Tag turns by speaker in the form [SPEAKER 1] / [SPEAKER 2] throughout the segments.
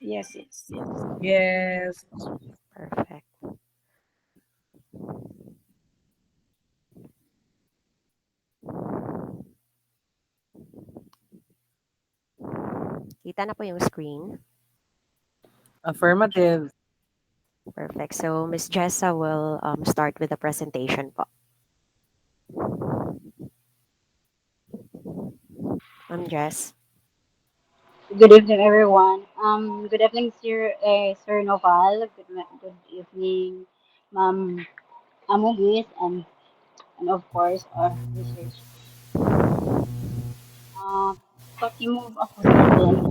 [SPEAKER 1] Yes, yes, yes.
[SPEAKER 2] Yes.
[SPEAKER 3] Perfect. Kita na po yung screen.
[SPEAKER 2] Affirmative.
[SPEAKER 3] Perfect. So, Miss Jessa will start with the presentation po. Jess.
[SPEAKER 4] Good evening, everyone. Good evening, Sir Noval. Good evening, Ma'am Amugis, and of course, our research. Uh, Pakimove ako sa slide.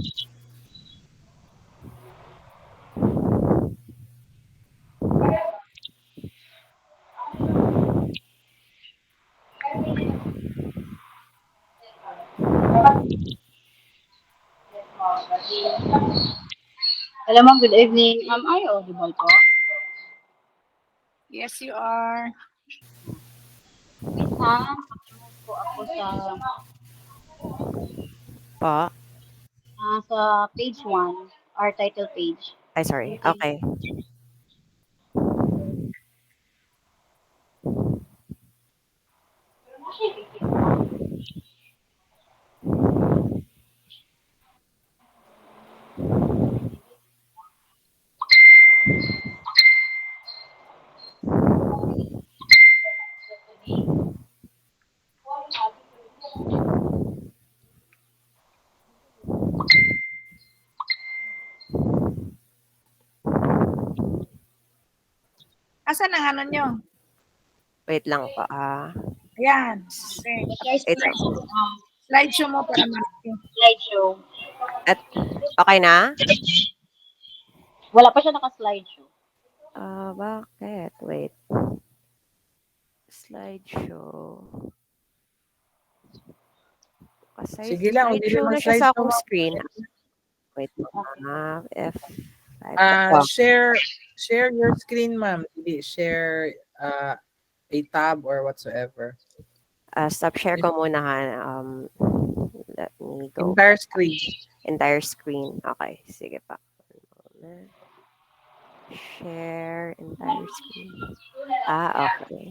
[SPEAKER 4] Hello, ma'am. Good evening. Are you audible po?
[SPEAKER 1] Yes, you are.
[SPEAKER 4] Miss Han, pakimove po ako
[SPEAKER 3] Po.
[SPEAKER 4] sa page 1, our title page.
[SPEAKER 3] Ay, sorry.
[SPEAKER 4] Thank you.
[SPEAKER 3] Okay.
[SPEAKER 1] Asan ang ano nyo?
[SPEAKER 3] Wait lang po.
[SPEAKER 1] Ayan. Okay.
[SPEAKER 4] Share
[SPEAKER 3] Wait
[SPEAKER 4] screen
[SPEAKER 3] lang.
[SPEAKER 4] po.
[SPEAKER 1] Slideshow mo para malaki.
[SPEAKER 4] Slideshow.
[SPEAKER 3] At, okay na?
[SPEAKER 4] Wala pa siya naka-slideshow.
[SPEAKER 3] Bakit? Wait. Slideshow. Kasi
[SPEAKER 2] Sige lang, kung dili
[SPEAKER 3] slideshow
[SPEAKER 2] man
[SPEAKER 3] na siya
[SPEAKER 2] slide
[SPEAKER 3] sa
[SPEAKER 2] to,
[SPEAKER 3] akong
[SPEAKER 2] ma'am.
[SPEAKER 3] screen. Wait po.
[SPEAKER 4] Okay.
[SPEAKER 3] F5.
[SPEAKER 2] Share your screen, ma'am. Dili share a tab or whatsoever.
[SPEAKER 3] Stop share ko muna ha. Let me go.
[SPEAKER 2] Entire screen.
[SPEAKER 3] Entire screen. Okay. Sige pa. Share entire screen. Okay.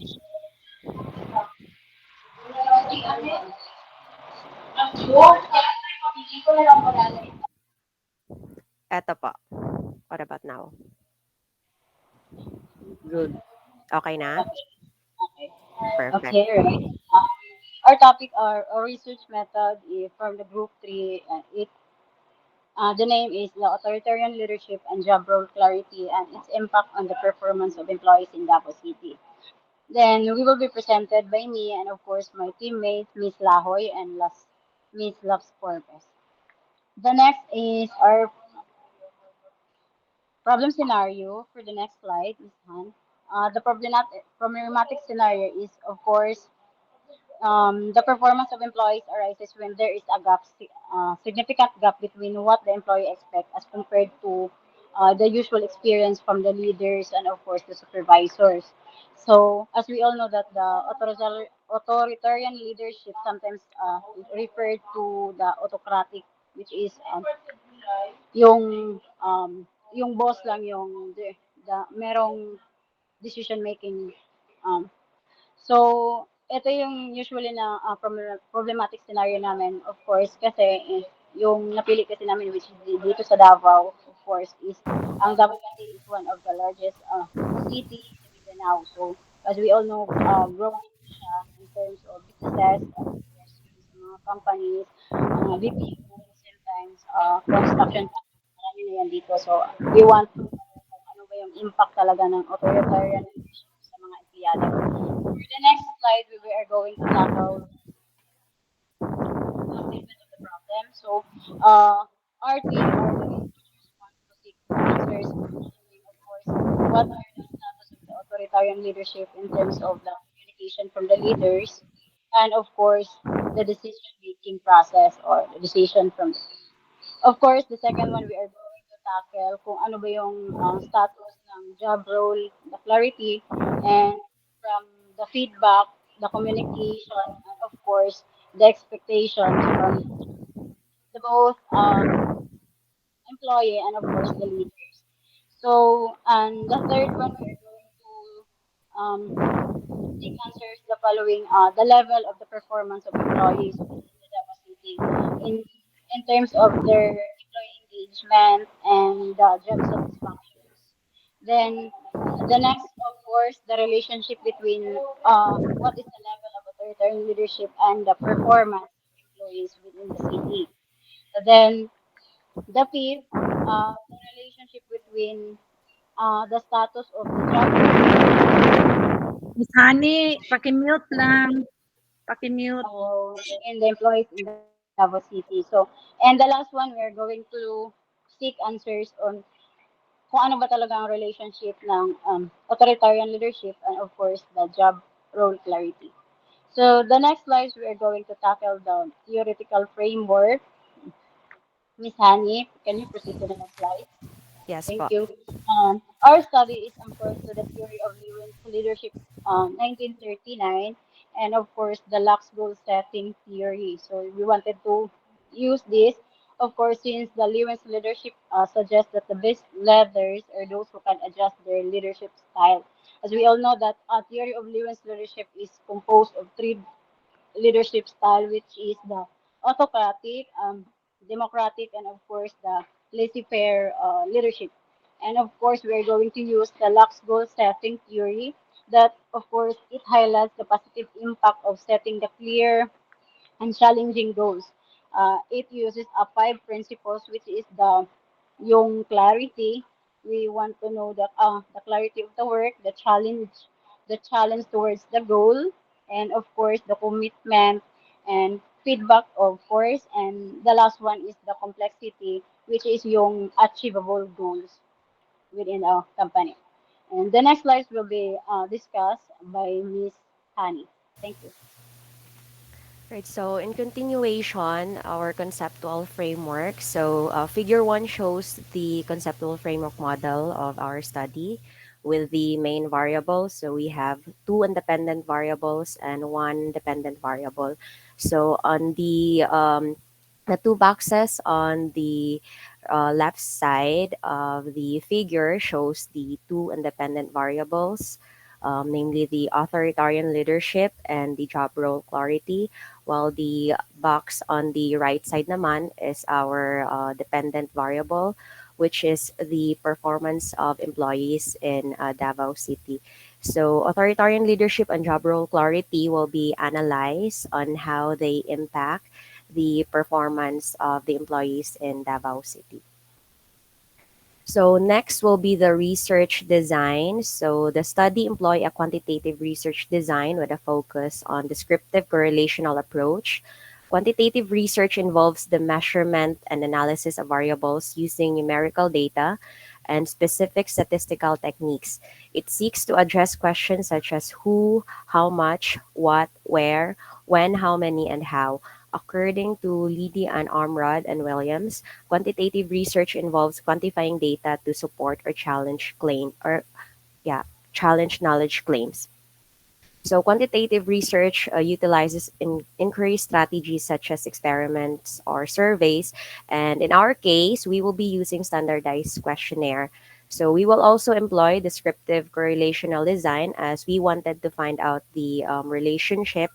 [SPEAKER 3] Eto po. What about now?
[SPEAKER 2] Good.
[SPEAKER 3] Okay na?
[SPEAKER 4] Okay. Okay.
[SPEAKER 3] Perfect.
[SPEAKER 4] Okay, right. Our topic, our research method is from the group 3. The name is the authoritarian leadership and job role clarity and its impact on the performance of employees in Davao City. Then we will be presented by me and of course my teammates, Miss Lahoy and Miss Loves Corpus. The next is our problem scenario for the next slide, Miss Han. The problematic scenario is, of course, the performance of employees arises when there is a significant gap between what the employee expects as compared to the usual experience from the leaders and, of course, the supervisors. So, as we all know that the authoritarian leadership sometimes is referred to the autocratic, which is yung yung boss lang yung merong decision making. um, So, ito yung usually na problematic scenario namin, of course, kasi yung napili kasi namin, which is dito sa Davao, of course, is ang Davao City is one of the largest city in Mindanao. So, as we all know, growing siya in terms of businesses, industries, mga companies, mga BPO, sometimes construction, marami na yan dito. So, we want to know kung ano ba yung impact talaga ng authoritarian leadership sa mga empleyado. For the next slide, we are going to tackle the statement of the problem. So, our team or the researchers want to seek answers, questioning, of course, what are the status of the authoritarian leadership in terms of the communication from the leaders, and of course, the decision-making process or the decision from the team. Of course, the second one we are going to tackle kung ano ba yung status ng job role, the clarity, and from the feedback, the communication, and of course, the expectations from the both employee, and of course the leaders. So, and the third one, we're going to seek answers the following: the level of the performance of employees within the Davao City in in terms of their employee engagement and job satisfactions. Then the next, of course, the relationship between what is the level of authoritarian leadership and the performance of employees within the city. Then the fifth, the relationship between the status of the job role
[SPEAKER 1] Miss Honey, paki-mute lang. Paki-mute.
[SPEAKER 4] in the employees in Davao City. So, and the last one, we're going to seek answers on kung ano ba talaga ang relationship ng authoritarian leadership and of course the job role clarity. So the next slides, we are going to tackle the theoretical framework. Miss Hani, can you proceed to the next slide?
[SPEAKER 3] Yes
[SPEAKER 4] Thank
[SPEAKER 3] po.
[SPEAKER 4] you. Our study is, of course, to the theory of Lewin's leadership, 1939, and of course, the Lux goal setting theory. So we wanted to use this, of course, since the Lewin's leadership suggests that the best leaders are those who can adjust their leadership style. As we all know that theory of Lewin's leadership is composed of three leadership style, which is the autocratic, democratic, and of course the laissez-faire leadership. And of course, we are going to use the Lux goal setting theory. That of course it highlights the positive impact of setting the clear and challenging goals. It uses a five principles, which is yung clarity. We want to know the clarity of the work, the challenge towards the goal, and of course the commitment and feedback, of course, and the last one is the complexity, which is yung achievable goals within our company. And the next slides will be discussed by Miss Hani. Thank you.
[SPEAKER 3] Right, so in continuation, our conceptual framework. So figure 1 shows the conceptual framework model of our study with the main variables. So we have two independent variables and one dependent variable. So on the two boxes on the left side of the figure shows the two independent variables, namely the authoritarian leadership and the job role clarity, while the box on the right side naman is our dependent variable, which is the performance of employees in Davao City. So authoritarian leadership and job role clarity will be analyzed on how they impact the performance of the employees in Davao City. So next will be the research design. So the study employ a quantitative research design with a focus on descriptive correlational approach. Quantitative research involves the measurement and analysis of variables using numerical data and specific statistical techniques. It seeks to address questions such as who, how much, what, where, when, how many, and how. According to Leedy and Armrod and Williams, quantitative research involves quantifying data to support or challenge challenge knowledge claims. So quantitative research utilizes inquiry strategies such as experiments or surveys. And in our case, we will be using standardized questionnaire. So we will also employ descriptive correlational design as we wanted to find out the relationship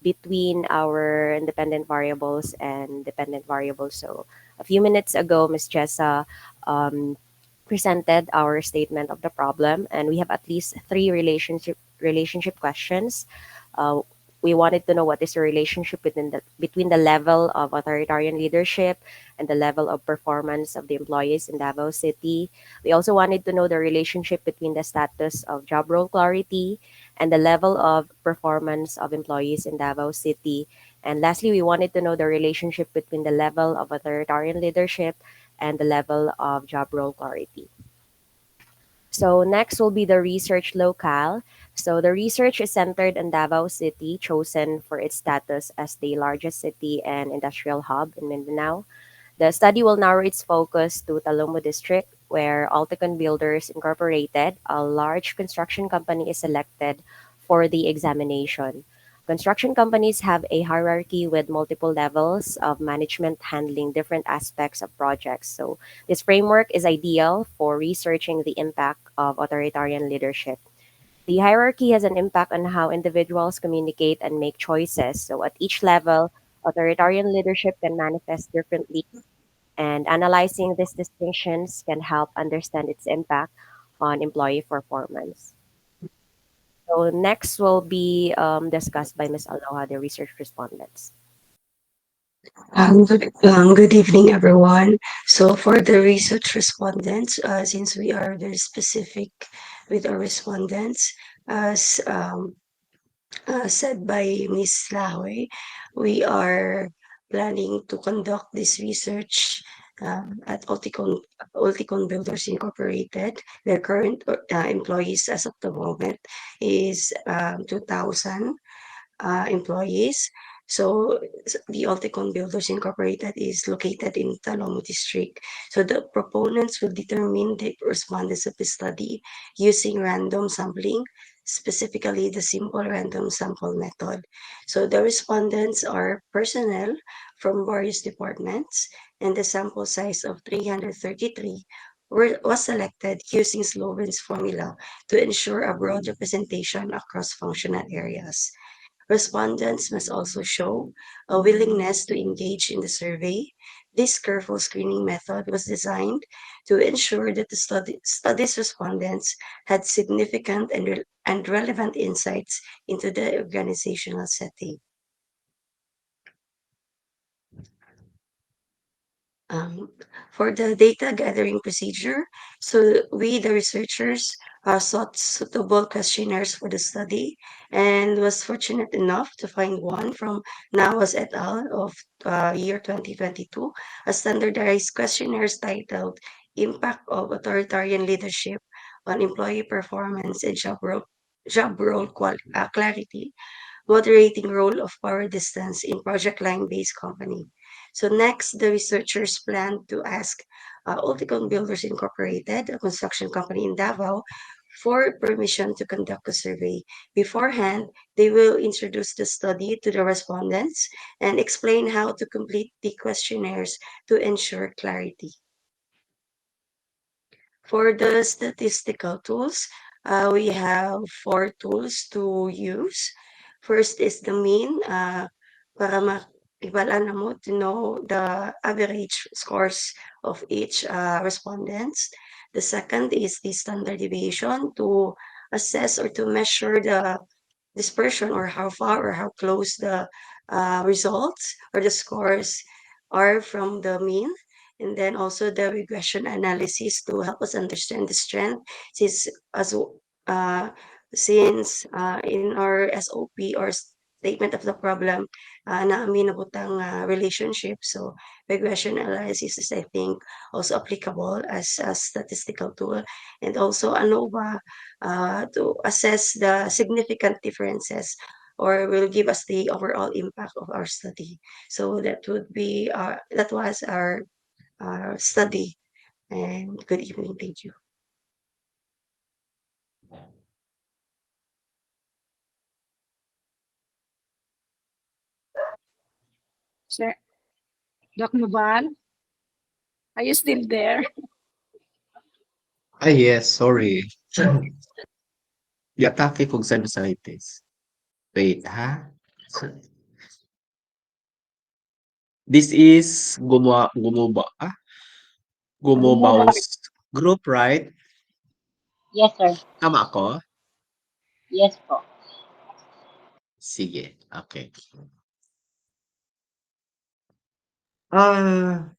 [SPEAKER 3] between our independent variables and dependent variables. So a few minutes ago, Ms. Jessa presented our statement of the problem, and we have at least three relationship questions. Uh, we wanted to know what is the relationship between the level of authoritarian leadership and the level of performance of the employees in Davao City. We also wanted to know the relationship between the status of job role clarity and the level of performance of employees in Davao City. And lastly, we wanted to know the relationship between the level of authoritarian leadership and the level of job role clarity. So next will be the research locale. So the research is centered in Davao City, chosen for its status as the largest city and industrial hub in Mindanao. The study will narrow its focus to Talomo District, where Alticon Builders Incorporated, a large construction company, is selected for the examination. Construction companies have a hierarchy with multiple levels of management handling different aspects of projects. So, this framework is ideal for researching the impact of authoritarian leadership. The hierarchy has an impact on how individuals communicate and make choices. So, at each level, authoritarian leadership can manifest differently, and analyzing these distinctions can help understand its impact on employee performance. So next will be discussed by Ms. Aloha, the research respondents.
[SPEAKER 5] Good evening, everyone. So, for the research respondents, since we are very specific with our respondents, as said by Ms. Lahoy, we are planning to conduct this research at Ulticon Builders Incorporated. Their current employees as of the moment is 2,000 employees. So the Alticon Builders Incorporated is located in Talomo District. So the proponents will determine the respondents of the study using random sampling, specifically the simple random sample method. So the respondents are personnel from various departments, and the sample size of 333 was selected using Sloven's formula to ensure a broad representation across functional areas. Respondents must also show a willingness to engage in the survey. This careful screening method was designed to ensure that the study's respondents had significant and relevant insights into the organizational setting. um, for the data gathering procedure. So we, the researchers, sought suitable questionnaires for the study and was fortunate enough to find one from Nawas et al. Of year 2022, a standardized questionnaire titled Impact of Authoritarian Leadership on Employee Performance and Job role clarity, moderating role of power distance in project line-based company. So next, the researchers plan to ask Ulticon Builders Incorporated, a construction company in Davao, for permission to conduct a survey. Beforehand, they will introduce the study to the respondents and explain how to complete the questionnaires to ensure clarity. For the statistical tools, we have four tools to use. First is the mean, para ibalaan na mo to know the average scores of each respondents. The second is the standard deviation to assess or to measure the dispersion or how far or how close the results or the scores are from the mean. And then also the regression analysis to help us understand the strength since as uh, in our SOP or statement of the problem na minabutang relationship. So regression analysis is I think also applicable as a statistical tool, and also ANOVA to assess the significant differences or will give us the overall impact of our study. So that was our study. And good evening. Thank you.
[SPEAKER 1] Sir, Doc Nubal, are you still there?
[SPEAKER 6] Ah, yes, sorry. Atake kong sinusitis. Wait, ha? This is
[SPEAKER 1] Gumuba.
[SPEAKER 6] Gumobao's group, right?
[SPEAKER 4] Yes, sir.
[SPEAKER 6] Tama ako?
[SPEAKER 4] Yes po.
[SPEAKER 6] Sige, okay. Ah,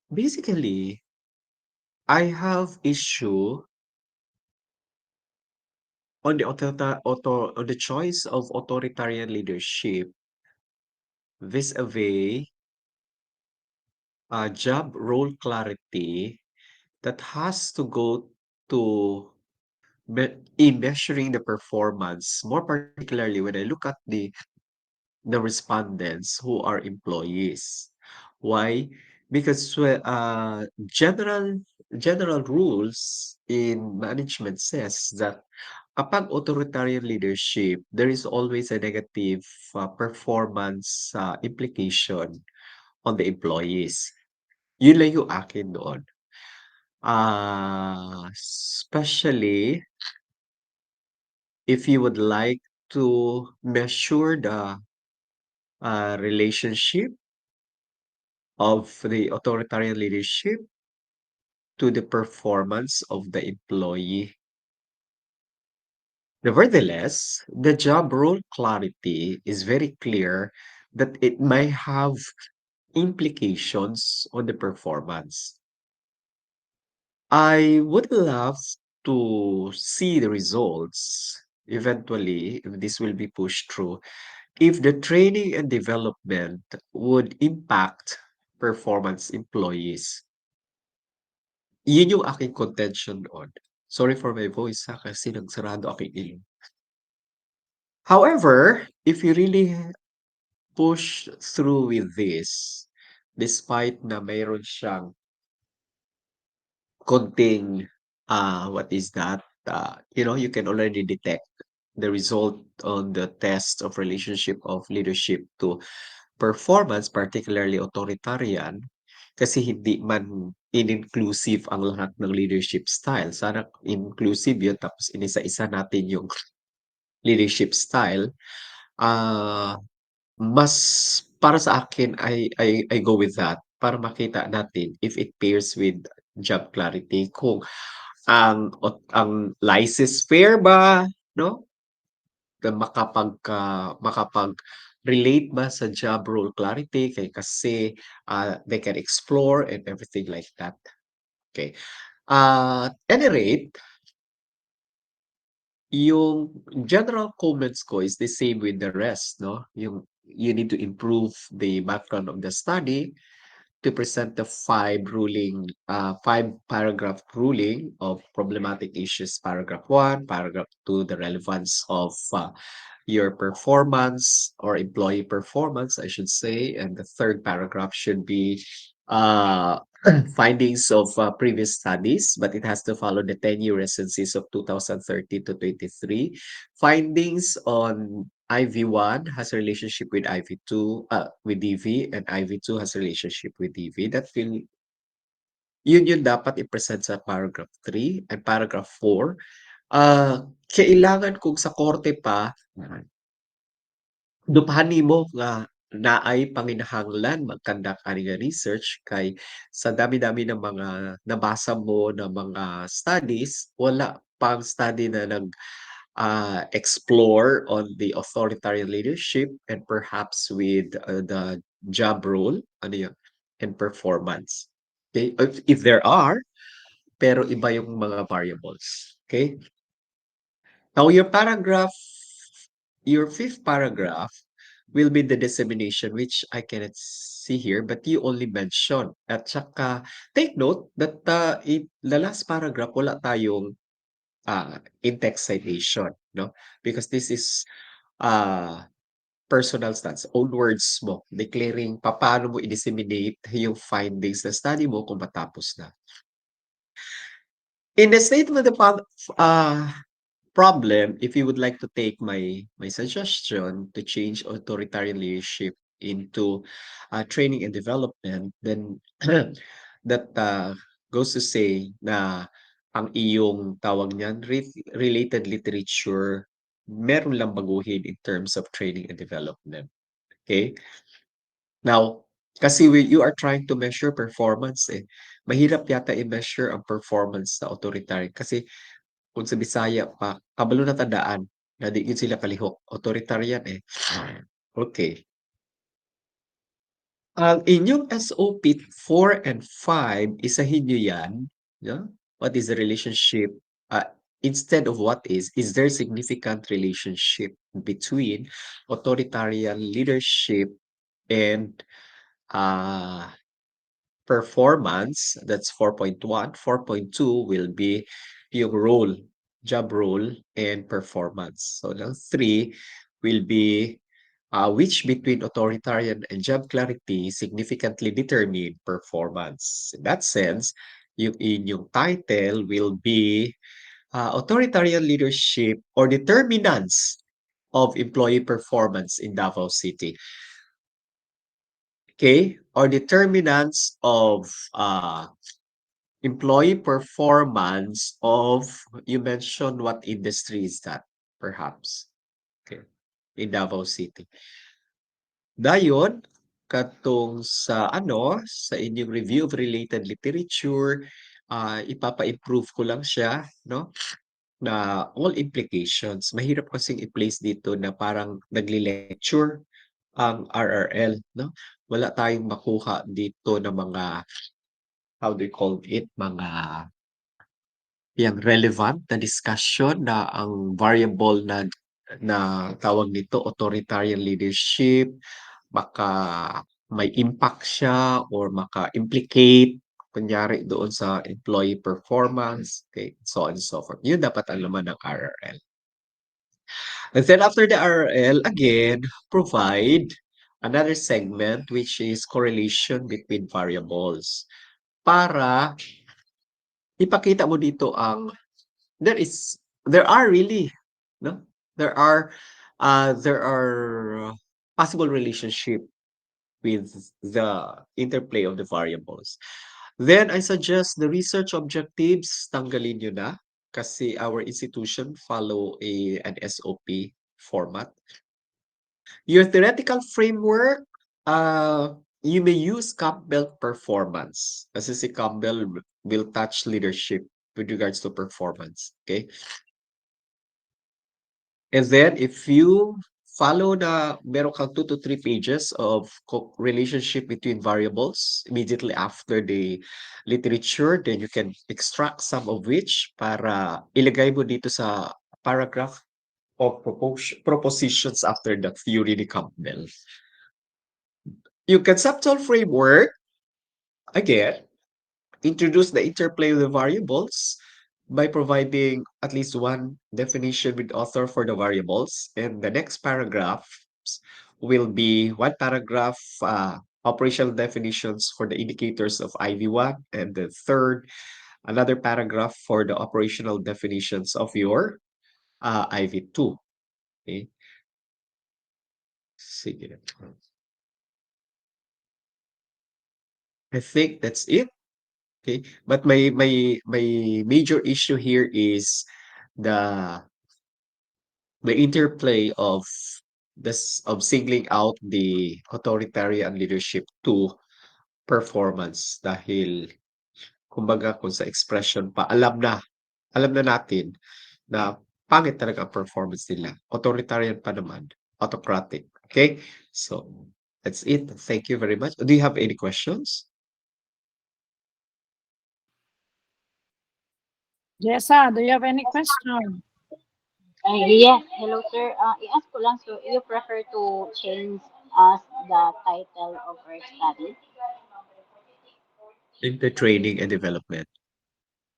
[SPEAKER 6] basically, I have issue on the choice of authoritarian leadership vis-a-vis job role clarity that has to go to in measuring the performance, more particularly when I look at the respondents who are employees. Why? Because general rules in management says that Upon authoritarian leadership, there is always a negative performance implication on the employees. Yun lang yung akin doon. Especially if you would like to measure the relationship of the authoritarian leadership to the performance of the employee. Nevertheless, the job role clarity is very clear that it may have implications on the performance. I would love to see the results eventually, if this will be pushed through, if the training and development would impact performance employees. Yun yung aking contention on. Sorry for my voice ha, kasi nagsarado aking ilong. However, if you really push through with this, despite na mayroon siyang konting, what is that? You can already detect the result on the test of relationship of leadership to performance, particularly authoritarian, kasi hindi man in-inclusive ang lahat ng leadership style. Sana inclusive yun, tapos inisa-isa natin yung leadership style. Mas para sa akin I go with that para makita natin if it pairs with job clarity kung ang laissez-faire ba, 'no, na makapag-relate ba sa job role clarity kasi, they can explore and everything like that. Okay. At any rate, yung general comments ko is the same with the rest, 'no? Yung you need to improve the background of the study to present the five paragraph ruling of problematic issues, paragraph 1, paragraph 2, the relevance of your performance or employee performance, I should say, and the third paragraph should be uh, findings of previous studies, but it has to follow the 10-year recencies of 2013 to 23. Findings on IV1 has a relationship with IV2, with DV, and IV2 has a relationship with DV. Yun dapat i-present sa paragraph 3 and paragraph 4. Kailangan kung sa korte pa, duphan nimo nga naay panginahanglan mag-conduct ani nga research kay sa dami-dami ng mga nabasa mo na mga studies, wala pang study na explore on the authoritarian leadership and perhaps with the job role, ano yun, and performance. Okay? If there are, pero iba yung mga variables. Okay? Now, your fifth paragraph will be the dissemination, which I cannot see here, but you only mention. At saka, take note that the last paragraph, wala tayong in-text citation, no? Because this is uh, personal stance, own words mo, declaring paano mo i-disseminate yung findings na study mo kung matapos na. In the statement of problem, if you would like to take my suggestion to change authoritarian leadership into training and development, then that goes to say na ang iyong tawag niyan, related literature, meron lang baguhin in terms of training and development. Okay? Now, kasi you are trying to measure performance eh. Mahirap yata i-measure ang performance sa authoritarian kasi kung sa Bisaya pa, kabalo na tandaan na di yun sila kalihok. Authoritarian eh. Okay. Ang inyong SOP 4 and 5, isahin nyo yan. Yeah? What is the relationship? Instead of what is there significant relationship between authoritarian leadership and uh, performance? That's 4.1. 4.2 will be yung role, job role, and performance. So the 3 will be which between authoritarian and job clarity significantly determine performance. In that sense, yung inyong title will be authoritarian leadership or determinants of employee performance in Davao City. Okay, or determinants of employee performance of, you mentioned what industry is that, perhaps? Okay, in Davao City. Dayon, katong sa ano, sa inyong review of related literature, ipapa-improve ko lang siya, no? Na all implications. Mahirap kasing i-place dito na parang nagle-lecture ang RRL, no? Wala tayong makuha dito na mga, how do you call it, mga yang relevant na discussion na ang variable na tawag nito authoritarian leadership, baka may impact siya or maka-implicate kunyari doon sa employee performance, okay, so on and so forth. Yun dapat ang laman ng RRL. And then after the RRL, again, provide another segment which is correlation between variables para ipakita mo dito ang there are really, no? There are possible relationship with the interplay of the variables. Then I suggest the research objectives, tanggalin nyo na kasi our institution follow an SOP format. Your theoretical framework, you may use Campbell performance kasi si Campbell will touch leadership with regards to performance. Okay? And then if you follow the meron kang 2 to 3 pages of relationship between variables immediately after the literature, then you can extract some of which para ilagay mo dito sa paragraph of propositions after the theory ni Campbell. Yung conceptual framework, again, introduce the interplay of the variables by providing at least one definition with author for the variables. And the next paragraph will be one paragraph, operational definitions for the indicators of IV1, and the third, another paragraph for the operational definitions of your IV2. Okay. Sige. I think that's it. Okay, but my major issue here is the interplay of this of singling out the authoritarian leadership to performance dahil kumbaga kung sa expression pa alam na natin na pangit talaga ang performance nila. Authoritarian pa naman, autocratic. Okay? So that's it. Thank you very much. Do you have any questions?
[SPEAKER 1] Jessa, do you have any question?
[SPEAKER 4] Yes, hello sir. I-ask ko lang, so you prefer to change as the title of our study
[SPEAKER 6] Into training and development.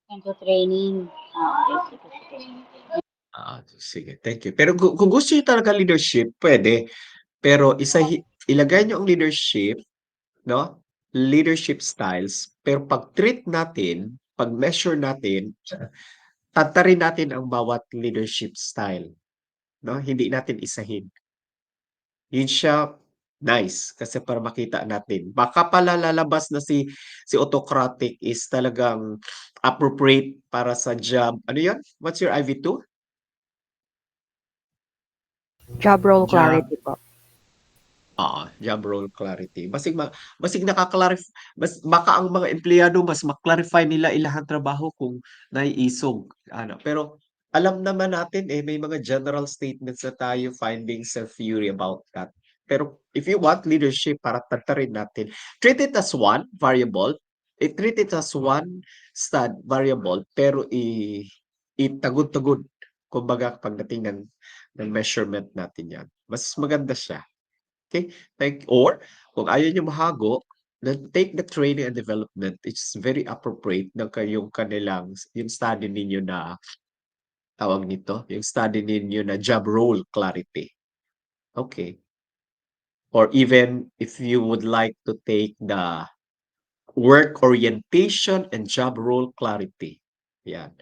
[SPEAKER 4] into training? Okay, sige, sige.
[SPEAKER 6] Sige, thank you. Pero kung gusto niyo talaga leadership, pwede. Pero ilagay niyo ang leadership, no? Leadership styles, pero pag-treat natin, pag-measure natin, tatarin natin ang bawat leadership style, no? Hindi natin isahin. Yun siya nice kasi para makita natin. Baka pala lalabas na si autocratic is talagang appropriate para sa job. Ano 'yan? What's your IV2?
[SPEAKER 3] Job role
[SPEAKER 6] Job
[SPEAKER 3] clarity po.
[SPEAKER 6] job role clarity. Basig baka ang mga empleyado mas ma-clarify nila ilang trabaho kung naiisog, ano. Pero alam naman natin, may mga general statements na tayo, findings and theory about that. Pero if you want leadership para tatarin natin, treat it as one variable, treat it as one variable, pero itagod-tagod kumbaga pagdating ng measurement natin 'yan. Mas maganda siya. Okay, or kung ayaw niyo mahago, then take the training and development. It's very appropriate ng kayong yung study ninyo na tawag nito, yung study ninyo na job role clarity. Okay. Or even if you would like to take the work orientation and job role clarity. Yan.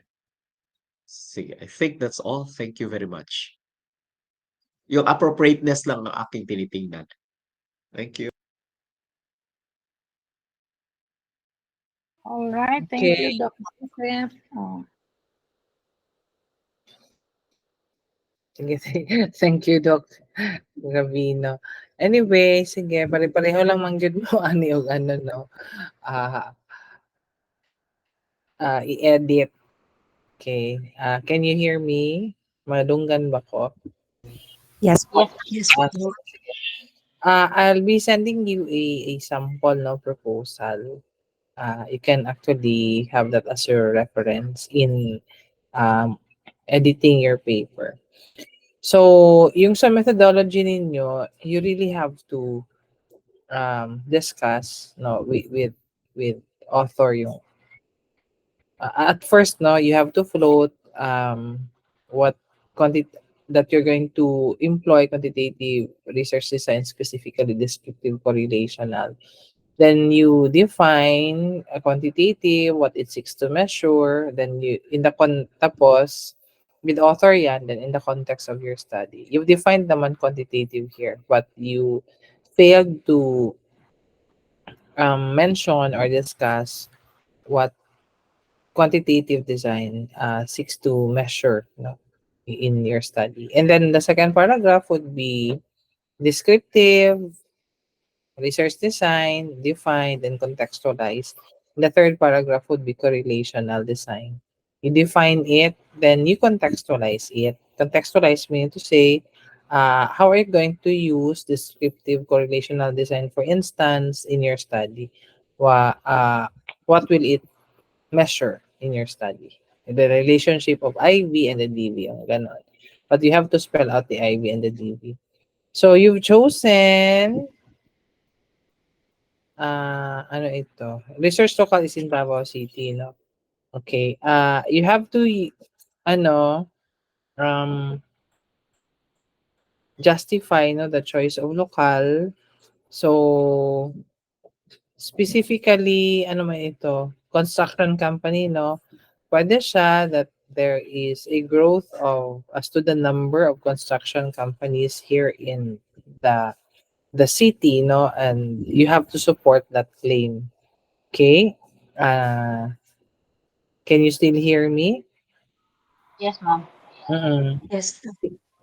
[SPEAKER 6] Sige, I think that's all. Thank you very much. Yung appropriateness lang ng aking tinitingnan. Thank you.
[SPEAKER 1] All right. Thank
[SPEAKER 2] Okay.
[SPEAKER 1] you, Dr. Joseph. Oh,
[SPEAKER 2] Sige, thank you, Doc Gavino. Anyway, sige, pare-pareho lang man gyud mo ani og ano no. Ah, i-edit. Okay. Can you hear me? Madunggan ba ko?
[SPEAKER 3] Yes po.
[SPEAKER 4] Yes.
[SPEAKER 5] Yes
[SPEAKER 2] Ah,
[SPEAKER 5] po.
[SPEAKER 2] I'll be sending you a sample no proposal. You can actually have that as your reference in um, editing your paper. So, yung sa methodology ninyo, you really have to discuss no with author yung at first no you have to float what quantity that you're going to employ quantitative research design, specifically descriptive correlational. Then you define a quantitative, what it seeks to measure. Then you in the tapos with author yan, then in the context of your study, you've defined naman quantitative here, but you failed to mention or discuss what quantitative design seeks to measure, no, in your study. And then the second paragraph would be descriptive, research design, define, and contextualize. The third paragraph would be correlational design. You define it, then you contextualize it. Contextualize meaning to say, how are you going to use descriptive correlational design, for instance, in your study? What will it measure in your study? The relationship of IV and the DV, ganon. But you have to spell out the IV and the DV. So you've chosen ano ito? Research local is in Davao City, no? Okay. You have to ano um justify no the choice of local. So specifically ano man ito? Construction company, no? Pwede siya that there is a growth of as to the number of construction companies here in the the city, no? And you have to support that claim. Okay? Can you still hear me?
[SPEAKER 4] Yes, ma'am.
[SPEAKER 2] Mm.
[SPEAKER 5] Yes.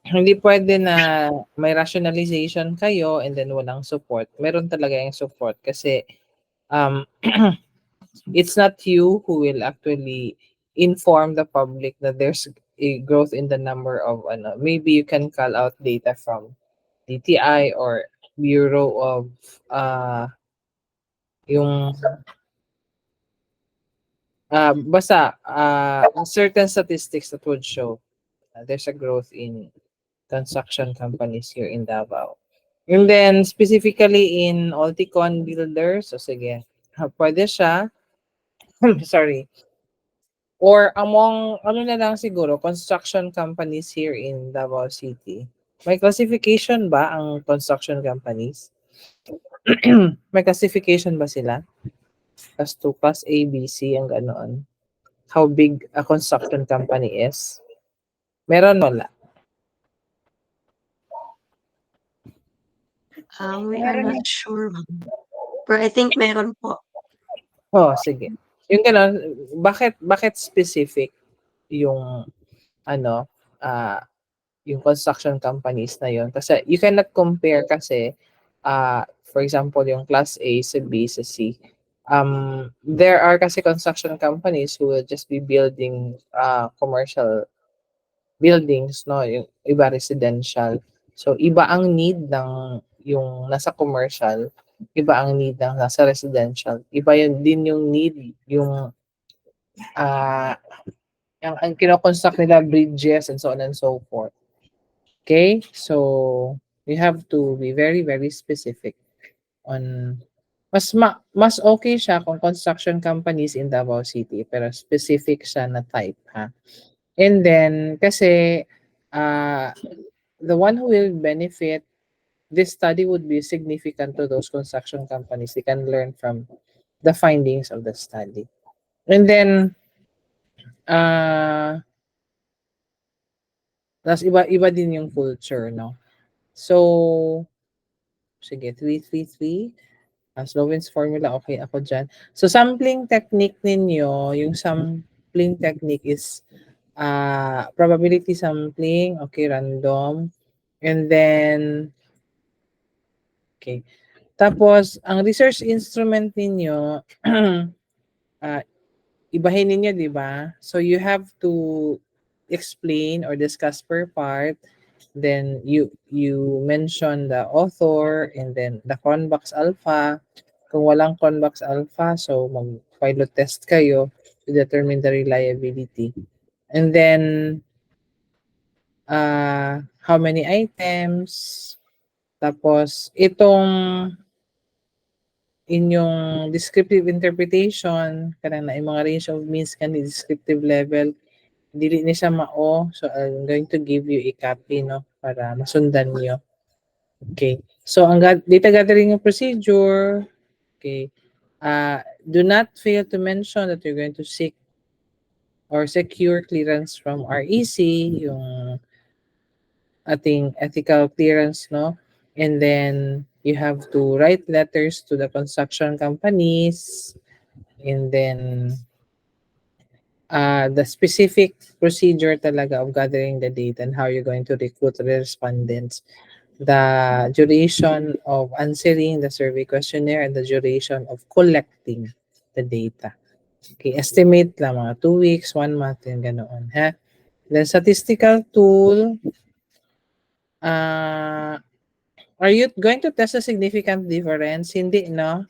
[SPEAKER 2] Hindi pwede na may rationalization kayo and then walang support. Meron talaga yung support kasi um, it's not you who will actually inform the public that there's a growth in the number of ano. Maybe you can call out data from DTI or Bureau of yung basta certain statistics that would show there's a growth in construction companies here in Davao. And then specifically in Alticon Builders, so sige, pwede siya, sorry, or among ano na lang siguro, construction companies here in Davao City. May classification ba ang construction companies? May classification ba sila? Class 2, Class A, B, C, ang ganoon. How big a construction company is? Meron wala?
[SPEAKER 5] We are
[SPEAKER 1] meron
[SPEAKER 5] not sure, ma'am. Pero I think meron po.
[SPEAKER 2] Oh, sige. Yung gano'n, bakit specific yung ano, yung construction companies na yun? Kasi you cannot compare kasi, for example, yung Class A sa B sa C. There are kasi construction companies who will just be building commercial buildings, no? Yung iba residential. So, iba ang need ng yung nasa commercial, iba ang need ng nasa residential. Iba yun din yung need, yung ang kino-construct nila bridges and so on and so forth. Okay? So, you have to be very, very specific on mas okay siya kung construction companies in Davao City pero specific siya na type, ha? And then, kasi uh, the one who will benefit, this study would be significant to those construction companies. They can learn from the findings of the study. And then, uh, Tapos iba din yung culture, no? So, sige, 333. Sloven's formula, okay ako dyan. So, sampling technique ninyo, yung sampling technique is probability sampling, okay, random. And then, okay. Tapos, ang research instrument ninyo, ibahin ninyo, di ba? So, you have to explain or discuss per part. Then, you mention the author and then the convex alpha. Kung walang convex alpha, so mag-pilot test kayo to determine the reliability. And then, how many items. Tapos, itong inyong descriptive interpretation, kanang na yung mga range of means kan descriptive level, dili ni siya mao. So, I'm going to give you a copy, no, para masundan niyo. Okay. So, ang data gathering procedure, okay, do not fail to mention that you're going to seek or secure clearance from REC, yung ating ethical clearance, no? And then, you have to write letters to the construction companies, and then, the specific procedure talaga of gathering the data and how you're going to recruit the respondents, the duration of answering the survey questionnaire, and the duration of collecting the data. Okay, estimate lang mga 2 weeks, 1 month, yung ganoon, ha? Then, statistical tool, are you going to test a significant difference? Hindi, no?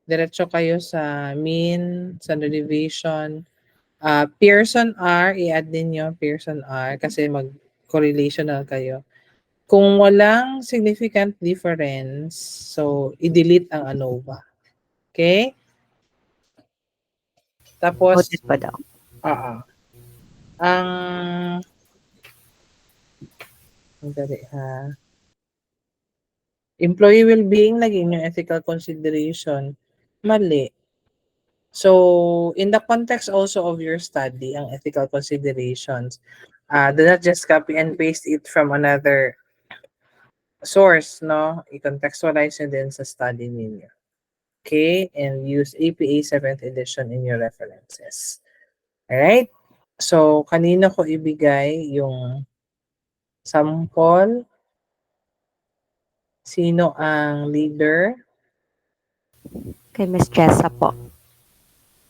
[SPEAKER 2] Diretso kayo sa mean, standard deviation. Pearson R, i-add ninyo Pearson R kasi mag-correlational kayo. Kung walang significant difference, so i-delete ang ANOVA. Okay? Tapos,
[SPEAKER 3] Noted po, Doc.
[SPEAKER 2] ang dali ha. Employee well-being, naging yung ethical consideration. Mali. So, in the context also of your study, ang ethical considerations, do not just copy and paste it from another source, no? I-contextualize nyo din sa study ninyo. Okay? And use APA 7th edition in your references. Alright? So, kanino ko ibigay yung sample? Sino ang leader?
[SPEAKER 3] Kay Miss Jessa po.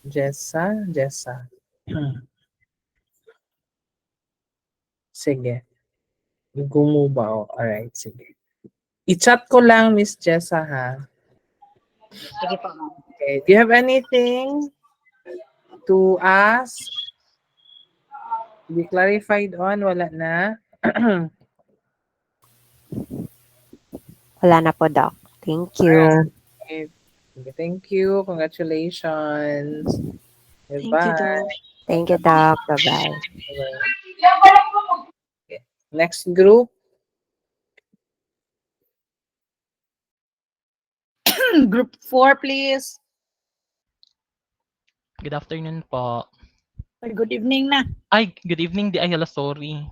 [SPEAKER 2] Jessa. Sige. Gumubaw. Alright, sige. I-chat ko lang, Miss Jessa, ha?
[SPEAKER 4] Sige po, ma'am.
[SPEAKER 2] Okay. Do you have anything to ask? Be clarified on? Wala na?
[SPEAKER 3] Wala na po, Doc. Thank you.
[SPEAKER 2] Okay. Thank you. Congratulations.
[SPEAKER 5] Thank you,
[SPEAKER 2] Goodbye.
[SPEAKER 5] Doc.
[SPEAKER 3] Thank you, Doc. Bye-bye.
[SPEAKER 2] Okay. Next group.
[SPEAKER 1] Group 4, please.
[SPEAKER 7] Good afternoon po.
[SPEAKER 1] Good evening na.
[SPEAKER 7] Ay, good evening. Di ay, hala, sorry.